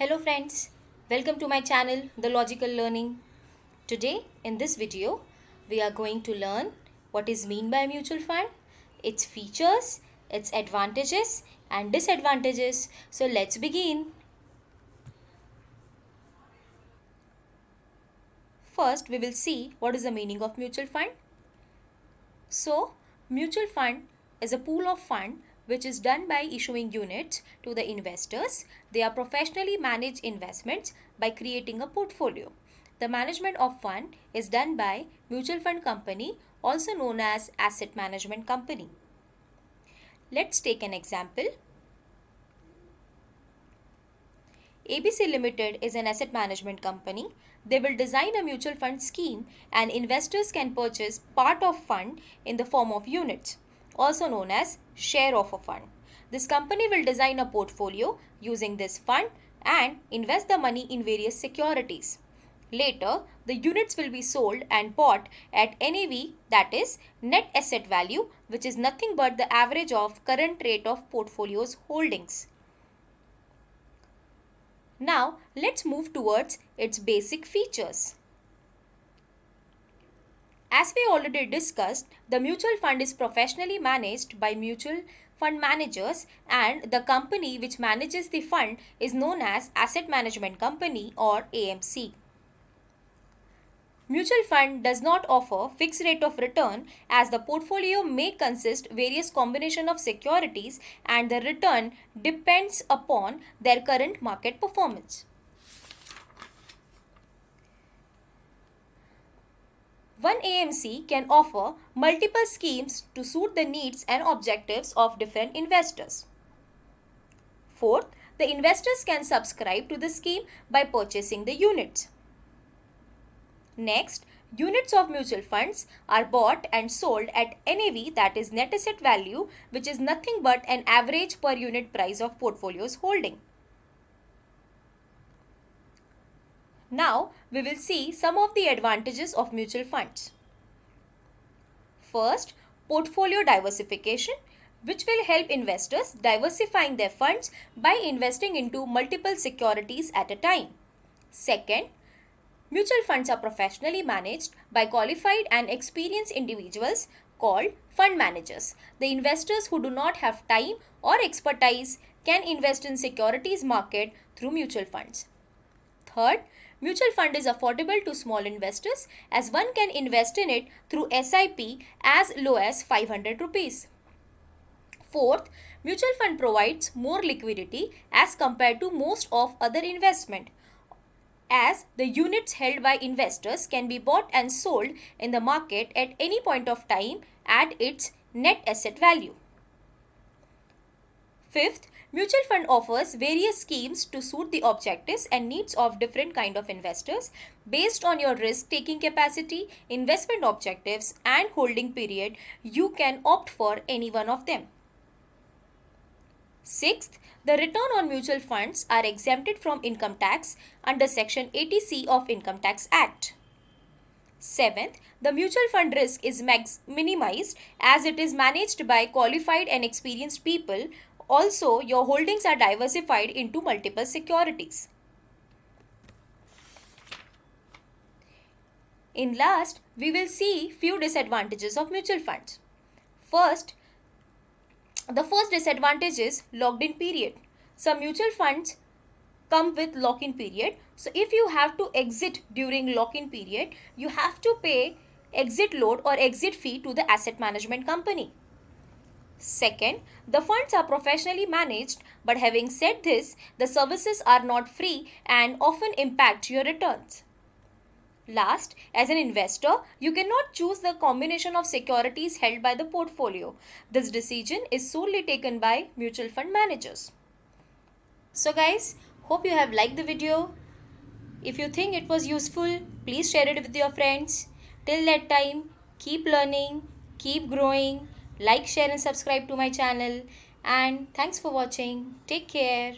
Hello friends, welcome to my channel The Logical Learning. Today in this video we are going to learn what is mean by mutual fund, its features, its advantages and disadvantages. So let's begin. First we will see what is the meaning of mutual fund. So mutual fund is a pool of fund which is done by issuing units to the investors. They are professionally managed investments by creating a portfolio. The management of fund is done by mutual fund company, also known as asset management company. Let's take an example. ABC Limited is an asset management company. They will design a mutual fund scheme and investors can purchase part of fund in the form of units, also known as share of a fund. This company will design a portfolio using this fund and invest the money in various securities. Later, the units will be sold and bought at NAV, that is net asset value, which is nothing but the average of current rate of portfolio's holdings. Now, let's move towards its basic features. As we already discussed, the mutual fund is professionally managed by mutual fund managers and the company which manages the fund is known as Asset Management Company or AMC. Mutual fund does not offer fixed rate of return as the portfolio may consist various combination of securities and the return depends upon their current market performance. One AMC can offer multiple schemes to suit the needs and objectives of different investors. Fourth, the investors can subscribe to the scheme by purchasing the units. Next, units of mutual funds are bought and sold at NAV, that is net asset value, which is nothing but an average per unit price of portfolio's holding. Now, we will see some of the advantages of mutual funds. First, portfolio diversification, which will help investors diversifying their funds by investing into multiple securities at a time. Second, mutual funds are professionally managed by qualified and experienced individuals called fund managers. The investors who do not have time or expertise can invest in securities market through mutual funds. Third, mutual fund is affordable to small investors as one can invest in it through SIP as low as 500 rupees. Fourth, mutual fund provides more liquidity as compared to most of other investment, as the units held by investors can be bought and sold in the market at any point of time at its net asset value. Fifth, mutual fund offers various schemes to suit the objectives and needs of different kind of investors based on your risk taking capacity, investment objectives and holding period. You can opt for any one of them. Sixth, the return on mutual funds are exempted from income tax under Section 80C of Income Tax Act. Seventh, the mutual fund risk is minimized as it is managed by qualified and experienced people. Also, your holdings are diversified into multiple securities. In last, we will see few disadvantages of mutual funds. The first disadvantage is locked in period. Some mutual funds come with lock-in period. So if you have to exit during lock-in period, you have to pay exit load or exit fee to the asset management company. Second, the funds are professionally managed, but having said this, the services are not free and often impact your returns. Last, as an investor, you cannot choose the combination of securities held by the portfolio. This decision is solely taken by mutual fund managers. So guys, hope you have liked the video. If you think it was useful, please share it with your friends. Till that time, keep learning, keep growing, like, share and subscribe to my channel. And thanks for watching. Take care.